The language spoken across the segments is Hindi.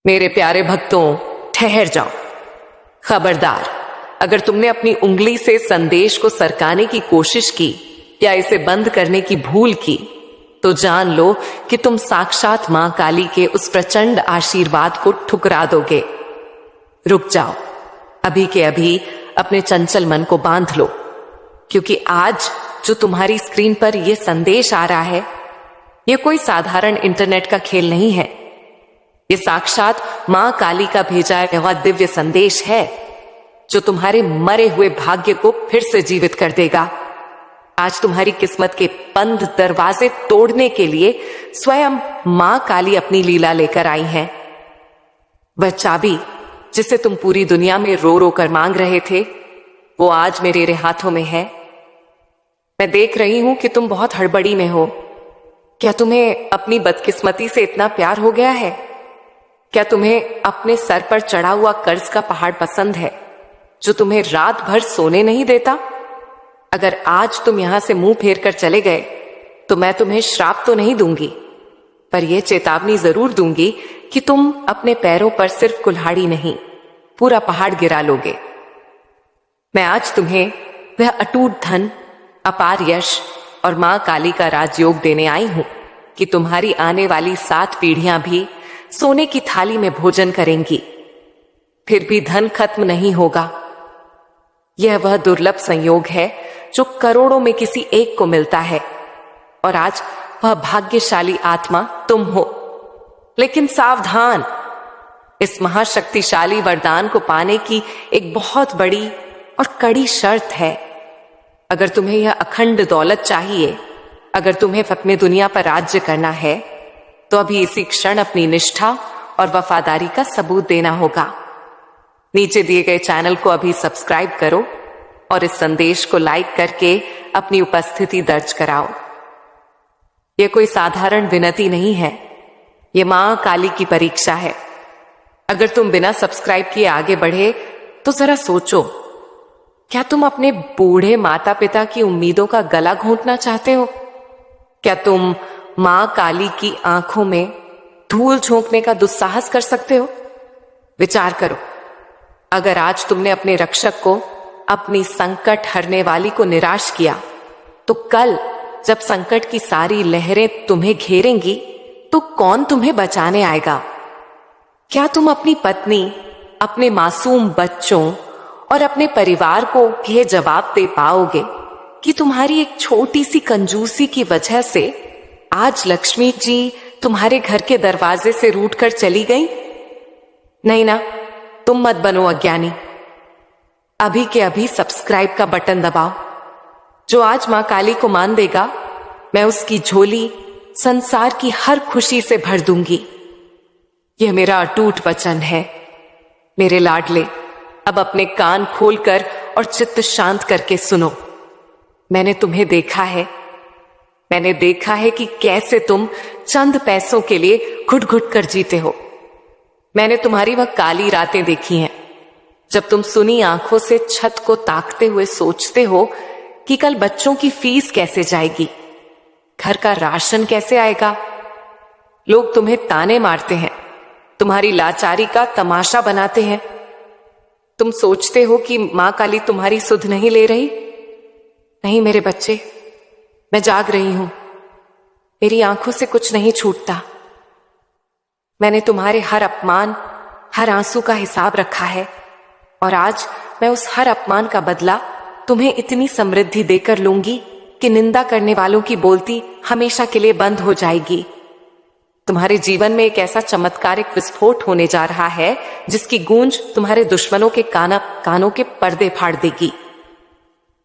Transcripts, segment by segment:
मेरे प्यारे भक्तों, ठहर जाओ। खबरदार, अगर तुमने अपनी उंगली से संदेश को सरकाने की कोशिश की या इसे बंद करने की भूल की तो जान लो कि तुम साक्षात मां काली के उस प्रचंड आशीर्वाद को ठुकरा दोगे। रुक जाओ, अभी के अभी अपने चंचल मन को बांध लो, क्योंकि आज जो तुम्हारी स्क्रीन पर यह संदेश आ रहा है, यह कोई साधारण इंटरनेट का खेल नहीं है। ये साक्षात मां काली का भेजा हुआ दिव्य संदेश है जो तुम्हारे मरे हुए भाग्य को फिर से जीवित कर देगा। आज तुम्हारी किस्मत के बंद दरवाजे तोड़ने के लिए स्वयं मां काली अपनी लीला लेकर आई हैं। वह चाबी जिसे तुम पूरी दुनिया में रो रो कर मांग रहे थे, वो आज मेरे हाथों में है। मैं देख रही हूं कि तुम बहुत हड़बड़ी में हो। क्या तुम्हें अपनी बदकिस्मती से इतना प्यार हो गया है? क्या तुम्हें अपने सर पर चढ़ा हुआ कर्ज का पहाड़ पसंद है जो तुम्हें रात भर सोने नहीं देता? अगर आज तुम यहां से मुंह फेर कर चले गए तो मैं तुम्हें श्राप तो नहीं दूंगी, पर यह चेतावनी जरूर दूंगी कि तुम अपने पैरों पर सिर्फ कुल्हाड़ी नहीं, पूरा पहाड़ गिरा लोगे। मैं आज तुम्हें वह अटूट धन, अपार यश और मां काली का राजयोग देने आई हूं कि तुम्हारी आने वाली 7 पीढ़ियां भी सोने की थाली में भोजन करेंगी। फिर भी धन खत्म नहीं होगा। यह वह दुर्लभ संयोग है जो करोड़ों में किसी एक को मिलता है, और आज वह भाग्यशाली आत्मा तुम हो। लेकिन सावधान, इस महाशक्तिशाली वरदान को पाने की एक बहुत बड़ी और कड़ी शर्त है। अगर तुम्हें यह अखंड दौलत चाहिए, अगर तुम्हें अपने दुनिया पर राज्य करना है, तो अभी इसी क्षण अपनी निष्ठा और वफादारी का सबूत देना होगा। नीचे दिए गए चैनल को अभी सब्सक्राइब करो और इस संदेश को लाइक करके अपनी उपस्थिति दर्ज कराओ। यह कोई साधारण विनती नहीं है, यह मां काली की परीक्षा है। अगर तुम बिना सब्सक्राइब किए आगे बढ़े तो जरा सोचो, क्या तुम अपने बूढ़े माता पिता की उम्मीदों का गला घोंटना चाहते हो? क्या तुम मां काली की आंखों में धूल झोंकने का दुस्साहस कर सकते हो? विचार करो, अगर आज तुमने अपने रक्षक को, अपनी संकट हरने वाली को निराश किया, तो कल जब संकट की सारी लहरें तुम्हें घेरेंगी तो कौन तुम्हें बचाने आएगा? क्या तुम अपनी पत्नी, अपने मासूम बच्चों और अपने परिवार को यह जवाब दे पाओगे कि तुम्हारी एक छोटी सी कंजूसी की वजह से आज लक्ष्मी जी तुम्हारे घर के दरवाजे से रूठ कर चली गई? नहीं ना, तुम मत बनो अज्ञानी। अभी के अभी सब्सक्राइब का बटन दबाओ। जो आज मां काली को मान देगा, मैं उसकी झोली संसार की हर खुशी से भर दूंगी। यह मेरा अटूट वचन है। मेरे लाडले, अब अपने कान खोलकर और चित्त शांत करके सुनो। मैंने तुम्हें देखा है। मैंने देखा है कि कैसे तुम चंद पैसों के लिए घुट घुट कर जीते हो। मैंने तुम्हारी वह काली रातें देखी हैं जब तुम सुनी आंखों से छत को ताकते हुए सोचते हो कि कल बच्चों की फीस कैसे जाएगी, घर का राशन कैसे आएगा। लोग तुम्हें ताने मारते हैं, तुम्हारी लाचारी का तमाशा बनाते हैं। तुम सोचते हो कि मां काली तुम्हारी सुध नहीं ले रही। नहीं मेरे बच्चे, मैं जाग रही हूं। मेरी आंखों से कुछ नहीं छूटता। मैंने तुम्हारे हर अपमान, हर आंसू का हिसाब रखा है, और आज मैं उस हर अपमान का बदला तुम्हें इतनी समृद्धि देकर लूंगी कि निंदा करने वालों की बोलती हमेशा के लिए बंद हो जाएगी। तुम्हारे जीवन में एक ऐसा चमत्कारिक विस्फोट होने जा रहा है जिसकी गूंज तुम्हारे दुश्मनों के कानों के पर्दे फाड़ देगी।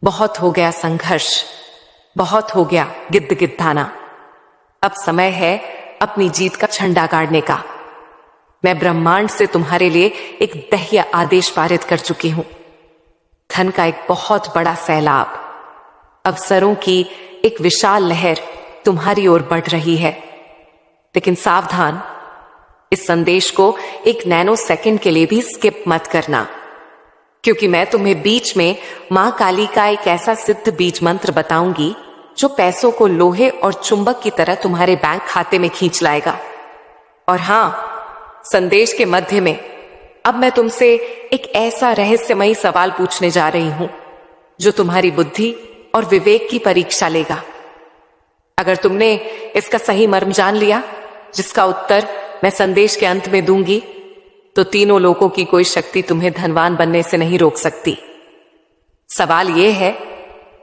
बहुत हो गया संघर्ष, बहुत हो गया गिद्ध गिद्धाना। अब समय है अपनी जीत का झंडा गाड़ने का। मैं ब्रह्मांड से तुम्हारे लिए एक दह्य आदेश पारित कर चुकी हूं। धन का एक बहुत बड़ा सैलाब, अवसरों की एक विशाल लहर तुम्हारी ओर बढ़ रही है। लेकिन सावधान, इस संदेश को एक नैनो सेकंड के लिए भी स्किप मत करना, क्योंकि मैं तुम्हें बीच में मां काली का एक ऐसा सिद्ध बीज मंत्र बताऊंगी जो पैसों को लोहे और चुंबक की तरह तुम्हारे बैंक खाते में खींच लाएगा। और हां, संदेश के मध्य में अब मैं तुमसे एक ऐसा रहस्यमयी सवाल पूछने जा रही हूं जो तुम्हारी बुद्धि और विवेक की परीक्षा लेगा। अगर तुमने इसका सही मर्म जान लिया, जिसका उत्तर मैं संदेश के अंत में दूंगी, तो तीनों लोगों की कोई शक्ति तुम्हें धनवान बनने से नहीं रोक सकती। सवाल यह है,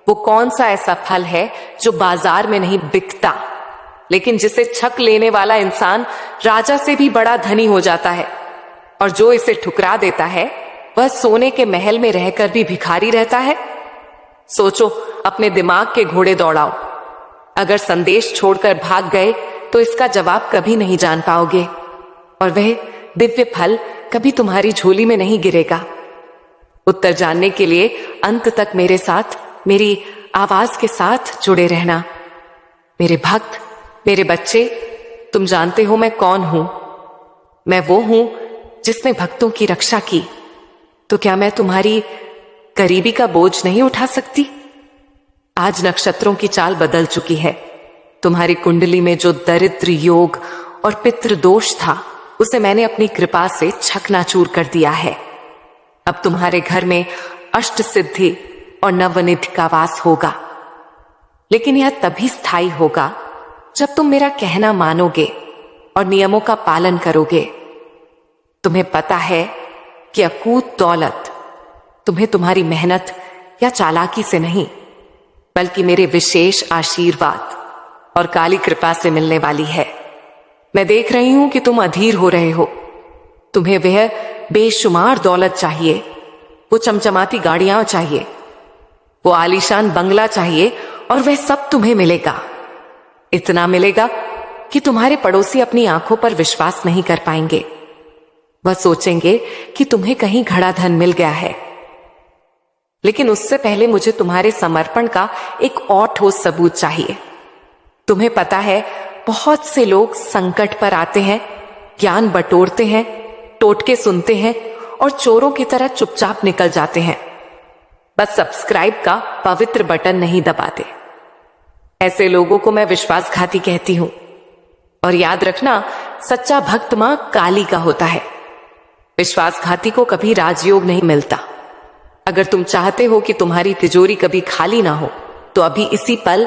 वो कौन सा ऐसा फल है जो बाजार में नहीं बिकता, लेकिन जिसे छक लेने वाला इंसान राजा से भी बड़ा धनी हो जाता है, और जो इसे ठुकरा देता है वह सोने के महल में रहकर भी भिखारी रहता है? सोचो, अपने दिमाग के घोड़े दौड़ाओ। अगर संदेश छोड़कर भाग गए तो इसका जवाब कभी नहीं जान पाओगे, और वह दिव्य फल कभी तुम्हारी झोली में नहीं गिरेगा। उत्तर जानने के लिए अंत तक मेरे साथ, मेरी आवाज के साथ जुड़े रहना। मेरे भक्त, मेरे बच्चे, तुम जानते हो मैं कौन हूं। मैं वो हूं जिसने भक्तों की रक्षा की। तो क्या मैं तुम्हारी गरीबी का बोझ नहीं उठा सकती? आज नक्षत्रों की चाल बदल चुकी है। तुम्हारी कुंडली में जो दरिद्र योग और पितृ दोष था, उसे मैंने अपनी कृपा से छकनाचूर कर दिया है। अब तुम्हारे घर में अष्ट सिद्धि और नवनिधि का वास होगा, लेकिन यह तभी स्थायी होगा जब तुम मेरा कहना मानोगे और नियमों का पालन करोगे। तुम्हें पता है कि अकूत दौलत तुम्हें तुम्हारी मेहनत या चालाकी से नहीं, बल्कि मेरे विशेष आशीर्वाद और काली कृपा से मिलने वाली है। मैं देख रही हूं कि तुम अधीर हो रहे हो। तुम्हें वह बेशुमार दौलत चाहिए, वो चमचमाती गाड़ियां चाहिए, वो आलीशान बंगला चाहिए, और वह सब तुम्हें मिलेगा। इतना मिलेगा कि तुम्हारे पड़ोसी अपनी आंखों पर विश्वास नहीं कर पाएंगे। वह सोचेंगे कि तुम्हें कहीं घड़ा धन मिल गया है। लेकिन उससे पहले मुझे तुम्हारे समर्पण का एक और ठोस सबूत चाहिए। तुम्हें पता है, बहुत से लोग संकट पर आते हैं, ज्ञान बटोरते हैं, टोटके सुनते हैं और चोरों की तरह चुपचाप निकल जाते हैं। बस सब्सक्राइब का पवित्र बटन नहीं दबाते। ऐसे लोगों को मैं विश्वासघाती कहती हूं। और याद रखना, सच्चा भक्त मां काली का होता है। विश्वासघाती को कभी राजयोग नहीं मिलता। अगर तुम चाहते हो कि तुम्हारी तिजोरी कभी खाली ना हो, तो अभी इसी पल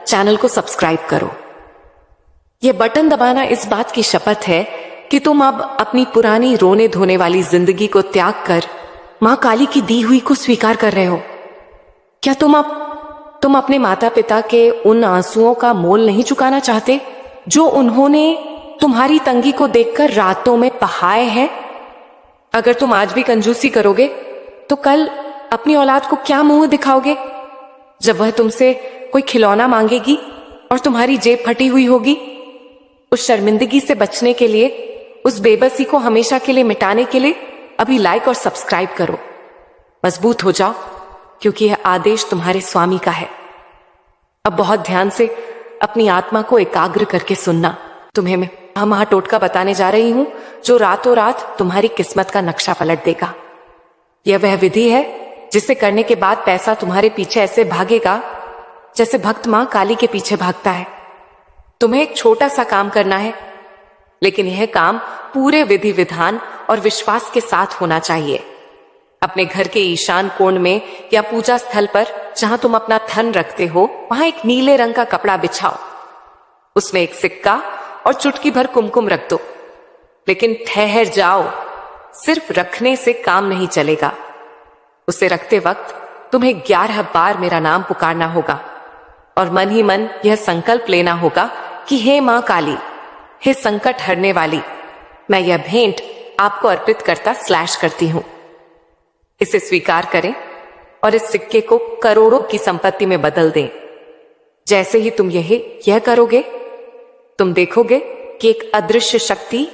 चैनल को सब्सक्राइब करो। यह बटन दबाना इस बात की शपथ है कि तुम अब अपनी पुरानी रोने धोने वाली जिंदगी को त्याग कर मां काली की दी हुई को स्वीकार कर रहे हो। क्या तुम अपने माता पिता के उन आंसुओं का मोल नहीं चुकाना चाहते जो उन्होंने तुम्हारी तंगी को देखकर रातों में बहाए हैं? अगर तुम आज भी कंजूसी करोगे तो कल अपनी औलाद को क्या मुंह दिखाओगे जब वह तुमसे कोई खिलौना मांगेगी और तुम्हारी जेब फटी हुई होगी? उस शर्मिंदगी से बचने के लिए, उस बेबसी को हमेशा के लिए मिटाने के लिए अभी लाइक और सब्सक्राइब करो। मजबूत हो जाओ, क्योंकि यह आदेश तुम्हारे स्वामी का है। अब बहुत ध्यान से अपनी आत्मा को एकाग्र करके सुनना। तुम्हें मैं महा टोटका बताने जा रही हूं जो रातों रात तुम्हारी किस्मत का नक्शा पलट देगा। यह वह विधि है जिसे करने के बाद पैसा तुम्हारे पीछे ऐसे भागेगा जैसे भक्त मां काली के पीछे भागता है। तुम्हें एक छोटा सा काम करना है, लेकिन यह काम पूरे विधि विधान और विश्वास के साथ होना चाहिए। अपने घर के ईशान कोण में या पूजा स्थल पर जहां तुम अपना धन रखते हो, वहां एक नीले रंग का कपड़ा बिछाओ। उसमें एक सिक्का और चुटकी भर कुमकुम रख दो। लेकिन ठहर जाओ, सिर्फ रखने से काम नहीं चलेगा। उसे रखते वक्त तुम्हें 11 बार मेरा नाम पुकारना होगा और मन ही मन यह संकल्प लेना होगा कि हे मां काली, हे संकट हरने वाली, मैं यह भेंट आपको अर्पित करती हूं। इसे स्वीकार करें और इस सिक्के को करोड़ों की संपत्ति में बदल दें। जैसे ही तुम यह करोगे, तुम देखोगे कि एक अदृश्य शक्ति,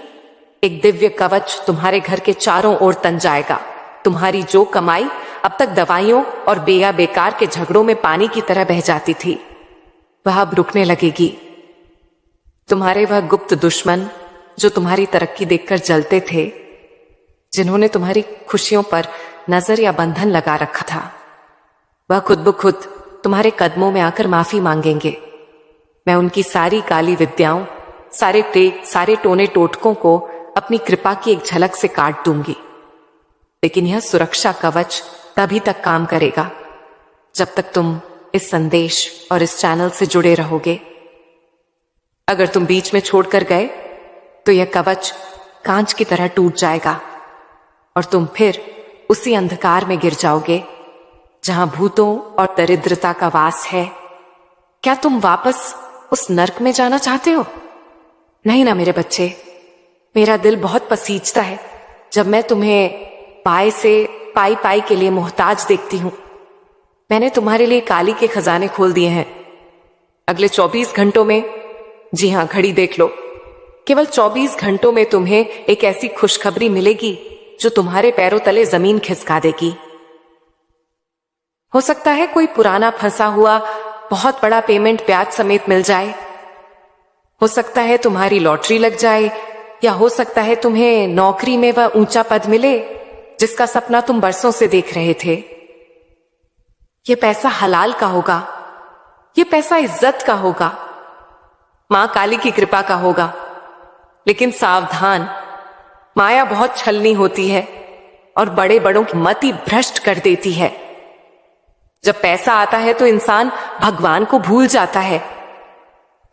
एक दिव्य कवच तुम्हारे घर के चारों ओर तन जाएगा। तुम्हारी जो कमाई अब तक दवाइयों और बेकार के झगड़ों में पानी की तरह बह जाती थी, वह अब रुकने लगेगी। तुम्हारे वह गुप्त दुश्मन जो तुम्हारी तरक्की देखकर जलते थे, जिन्होंने तुम्हारी खुशियों पर नजर या बंधन लगा रखा था, वह खुद ब खुद तुम्हारे कदमों में आकर माफी मांगेंगे। मैं उनकी सारी काली विद्याओं, सारे टोने टोटकों को अपनी कृपा की एक झलक से काट दूंगी। लेकिन यह सुरक्षा कवच तभी तक काम करेगा जब तक तुम इस संदेश और इस चैनल से जुड़े रहोगे। अगर तुम बीच में छोड़कर गए तो यह कवच कांच की तरह टूट जाएगा और तुम फिर उसी अंधकार में गिर जाओगे जहां भूतों और दरिद्रता का वास है। क्या तुम वापस उस नर्क में जाना चाहते हो? नहीं ना मेरे बच्चे। मेरा दिल बहुत पसीजता है जब मैं तुम्हें पाए से पाई पाई के लिए मोहताज देखती हूं। मैंने तुम्हारे लिए काली के खजाने खोल दिए हैं। अगले 24 घंटों में, जी हां घड़ी देख लो, केवल 24 घंटों में तुम्हें एक ऐसी खुशखबरी मिलेगी जो तुम्हारे पैरों तले जमीन खिसका देगी। हो सकता है कोई पुराना फंसा हुआ बहुत बड़ा पेमेंट ब्याज समेत मिल जाए। हो सकता है तुम्हारी लॉटरी लग जाए, या हो सकता है तुम्हें नौकरी में वह ऊंचा पद मिले जिसका सपना तुम बरसों से देख रहे थे। यह पैसा हलाल का होगा, यह पैसा इज्जत का होगा, मां काली की कृपा का होगा। लेकिन सावधान, माया बहुत छलनी होती है और बड़े बड़ों की मति भ्रष्ट कर देती है। जब पैसा आता है तो इंसान भगवान को भूल जाता है।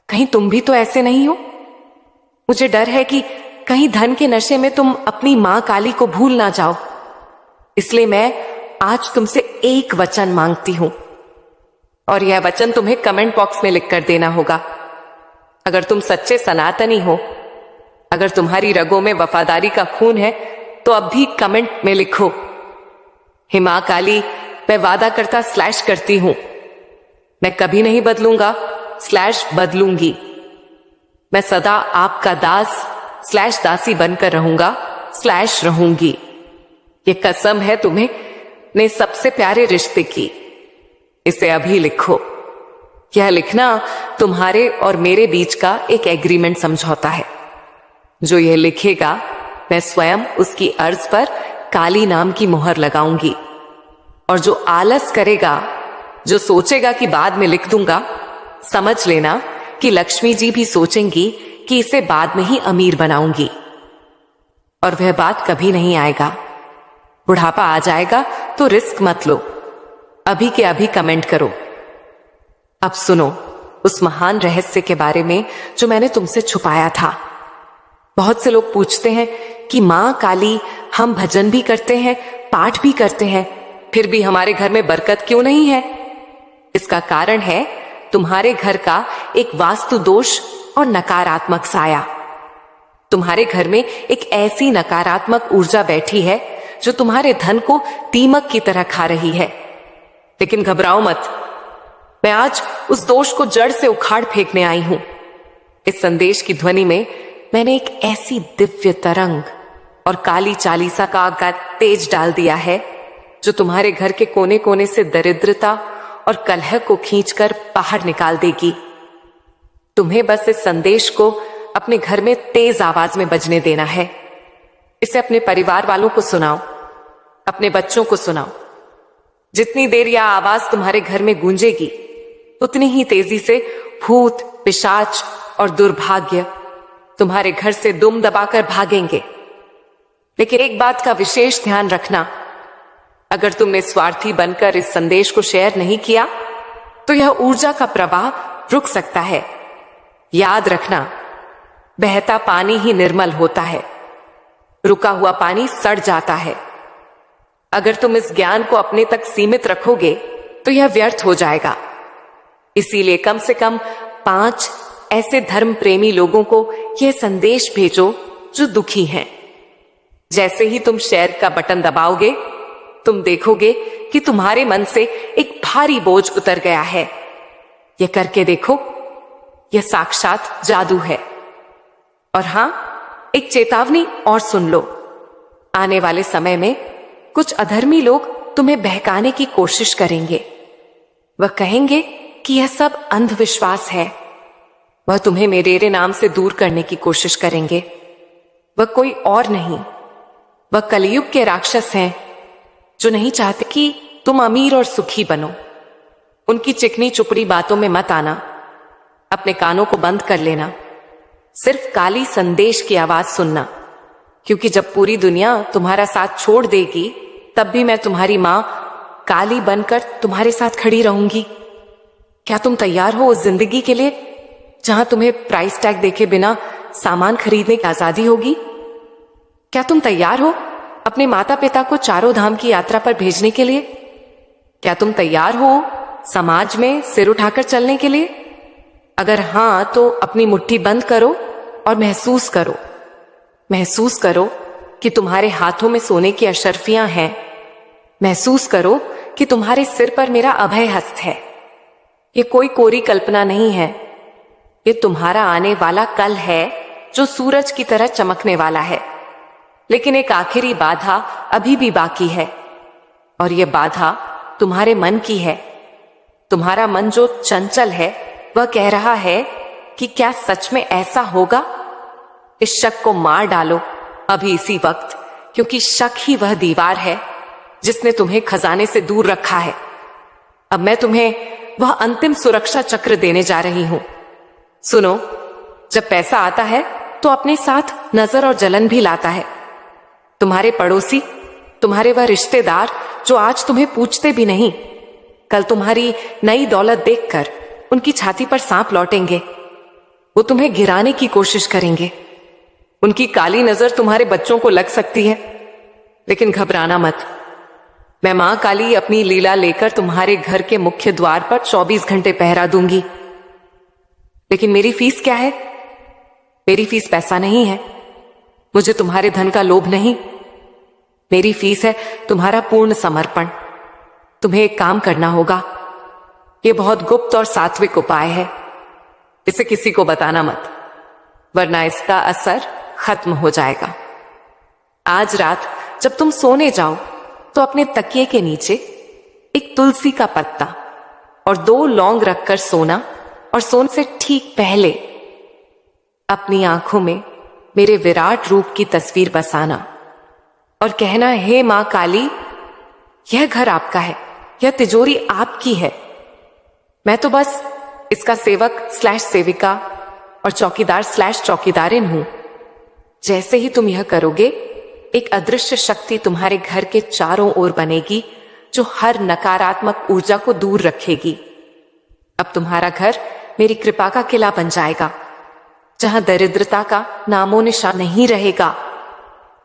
कहीं तुम भी तो ऐसे नहीं हो? मुझे डर है कि कहीं धन के नशे में तुम अपनी मां काली को भूल ना जाओ। इसलिए मैं आज तुमसे एक वचन मांगती हूं और यह वचन तुम्हें कमेंट बॉक्स में लिख कर देना होगा। अगर तुम सच्चे सनातनी हो, अगर तुम्हारी रगों में वफादारी का खून है तो अब भी कमेंट में लिखो, हे मां काली, मैं वादा करता स्लैश करती हूं, मैं कभी नहीं बदलूंगा स्लैश बदलूंगी। मैं सदा आपका दास स्लैश दासी बनकर रहूंगा स्लैश रहूंगी। ये कसम है तुम्हें ने सबसे प्यारे रिश्ते की। इसे अभी लिखो। यह लिखना तुम्हारे और मेरे बीच का एक एग्रीमेंट समझौता है। जो यह लिखेगा मैं स्वयं उसकी अर्ज पर काली नाम की मोहर लगाऊंगी। और जो आलस करेगा, जो सोचेगा कि बाद में लिख दूंगा, समझ लेना कि लक्ष्मी जी भी सोचेंगी कि इसे बाद में ही अमीर बनाऊंगी। और वह बात कभी नहीं आएगा। बुढ़ापा आ जाएगा तो रिस्क मत लो। अभी के अभी कमेंट करो। अब सुनो उस महान रहस्य के बारे में जो मैंने तुमसे छुपाया था। बहुत से लोग पूछते हैं कि मां काली, हम भजन भी करते हैं, पाठ भी करते हैं, फिर भी हमारे घर में बरकत क्यों नहीं है? इसका कारण है तुम्हारे घर का एक वास्तु दोष और नकारात्मक साया। तुम्हारे घर में एक ऐसी नकारात्मक ऊर्जा बैठी है जो तुम्हारे धन को दीमक की तरह खा रही है। लेकिन घबराओ मत, मैं आज उस दोष को जड़ से उखाड़ फेंकने आई हूं। इस संदेश की ध्वनि में मैंने एक ऐसी दिव्य तरंग और काली चालीसा का आगाज तेज डाल दिया है जो तुम्हारे घर के कोने कोने से दरिद्रता और कलह को खींचकर बाहर निकाल देगी। तुम्हें बस इस संदेश को अपने घर में तेज आवाज में बजने देना है। इसे अपने परिवार वालों को सुनाओ, अपने बच्चों को सुनाओ। जितनी देर यह आवाज तुम्हारे घर में गूंजेगी उतनी ही तेजी से भूत, पिशाच और दुर्भाग्य तुम्हारे घर से दुम दबाकर भागेंगे। लेकिन एक बात का विशेष ध्यान रखना, अगर तुमने स्वार्थी बनकर इस संदेश को शेयर नहीं किया तो यह ऊर्जा का प्रवाह रुक सकता है। याद रखना, बहता पानी ही निर्मल होता है, रुका हुआ पानी सड़ जाता है। अगर तुम इस ज्ञान को अपने तक सीमित रखोगे तो यह व्यर्थ हो जाएगा। इसीलिए कम से कम 5 ऐसे धर्म प्रेमी लोगों को यह संदेश भेजो जो दुखी हैं। जैसे ही तुम शेयर का बटन दबाओगे तुम देखोगे कि तुम्हारे मन से एक भारी बोझ उतर गया है। यह करके देखो, यह साक्षात जादू है। और हां, एक चेतावनी और सुन लो। आने वाले समय में कुछ अधर्मी लोग तुम्हें बहकाने की कोशिश करेंगे। वह कहेंगे कि यह सब अंधविश्वास है। वह तुम्हें मेरे नाम से दूर करने की कोशिश करेंगे। वह कोई और नहीं, वह कलयुग के राक्षस हैं जो नहीं चाहते कि तुम अमीर और सुखी बनो। उनकी चिकनी चुपड़ी बातों में मत आना। अपने कानों को बंद कर लेना। सिर्फ काली संदेश की आवाज सुनना। क्योंकि जब पूरी दुनिया तुम्हारा साथ छोड़ देगी तब भी मैं तुम्हारी मां काली बनकर तुम्हारे साथ खड़ी रहूंगी। क्या तुम तैयार हो उस जिंदगी के लिए जहां तुम्हें प्राइस टैग देखे बिना सामान खरीदने की आजादी होगी? क्या तुम तैयार हो अपने माता पिता को चारों धाम की यात्रा पर भेजने के लिए? क्या तुम तैयार हो समाज में सिर उठाकर चलने के लिए? अगर हां तो अपनी मुट्ठी बंद करो और महसूस करो कि तुम्हारे हाथों में सोने की अशर्फियां हैं। महसूस करो कि तुम्हारे सिर पर मेरा अभय हस्त है। ये कोई कोरी कल्पना नहीं है, ये तुम्हारा आने वाला कल है जो सूरज की तरह चमकने वाला है। लेकिन एक आखिरी बाधा अभी भी बाकी है और यह बाधा तुम्हारे मन की है। तुम्हारा मन जो चंचल है वह कह रहा है कि क्या सच में ऐसा होगा? इस शक को मार डालो अभी इसी वक्त, क्योंकि शक ही वह दीवार है जिसने तुम्हें खजाने से दूर रखा है। अब मैं तुम्हें वह अंतिम सुरक्षा चक्र देने जा रही हूं। सुनो, जब पैसा आता है तो अपने साथ नजर और जलन भी लाता है। तुम्हारे पड़ोसी, तुम्हारे वह रिश्तेदार जो आज तुम्हें पूछते भी नहीं, कल तुम्हारी नई दौलत देखकर उनकी छाती पर सांप लौटेंगे। वो तुम्हें गिराने की कोशिश करेंगे। उनकी काली नजर तुम्हारे बच्चों को लग सकती है, लेकिन घबराना मत। मैं मां काली अपनी लीला लेकर तुम्हारे घर के मुख्य द्वार पर 24 घंटे पहरा दूंगी। लेकिन मेरी फीस क्या है? मेरी फीस पैसा नहीं है। मुझे तुम्हारे धन का लोभ नहीं। मेरी फीस है तुम्हारा पूर्ण समर्पण। तुम्हें एक काम करना होगा। यह बहुत गुप्त और सात्विक उपाय है। इसे किसी को बताना मत, वरना इसका असर खत्म हो जाएगा। आज रात जब तुम सोने जाओ तो अपने तकिए के नीचे एक तुलसी का पत्ता और 2 लौंग रखकर सोना, और सोने से ठीक पहले अपनी आंखों में मेरे विराट रूप की तस्वीर बसाना और कहना, हे मां काली, यह घर आपका है, यह तिजोरी आपकी है। मैं तो बस इसका सेवक / सेविका और चौकीदार / चौकीदारिन हूं। जैसे ही तुम यह करोगे, एक अदृश्य शक्ति तुम्हारे घर के चारों ओर बनेगी जो हर नकारात्मक ऊर्जा को दूर रखेगी। अब तुम्हारा घर मेरी कृपा का किला बन जाएगा, जहां दरिद्रता का नामो निशान नहीं रहेगा।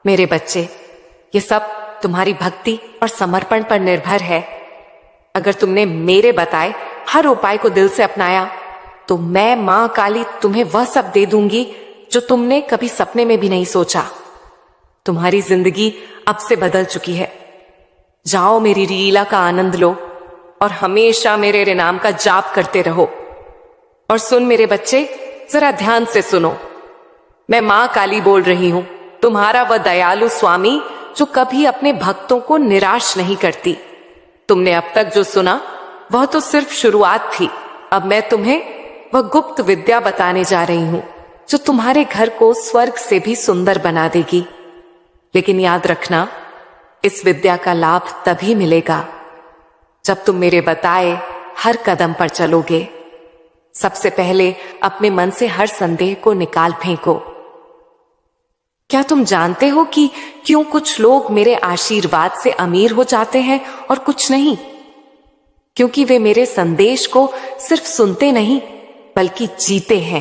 मेरे बच्चे, ये सब तुम्हारी भक्ति और समर्पण पर निर्भर है। अगर तुमने मेरे बताए हर उपाय को दिल से अपनाया तो मैं मां काली तुम्हें वह सब दे दूंगी जो तुमने कभी सपने में भी नहीं सोचा। तुम्हारी जिंदगी अब से बदल चुकी है। जाओ, मेरी लीला का आनंद लो और हमेशा मेरे नाम का जाप करते रहो। और सुन मेरे बच्चे, जरा ध्यान से सुनो। मैं मां काली बोल रही हूं, तुम्हारा वह दयालु स्वामी जो कभी अपने भक्तों को निराश नहीं करती। तुमने अब तक जो सुना वह तो सिर्फ शुरुआत थी। अब मैं तुम्हें वह गुप्त विद्या बताने जा रही हूं जो तुम्हारे घर को स्वर्ग से भी सुंदर बना देगी। लेकिन याद रखना, इस विद्या का लाभ तभी मिलेगा जब तुम मेरे बताए हर कदम पर चलोगे। सबसे पहले अपने मन से हर संदेह को निकाल फेंको। क्या तुम जानते हो कि क्यों कुछ लोग मेरे आशीर्वाद से अमीर हो जाते हैं और कुछ नहीं? क्योंकि वे मेरे संदेश को सिर्फ सुनते नहीं बल्कि जीते हैं।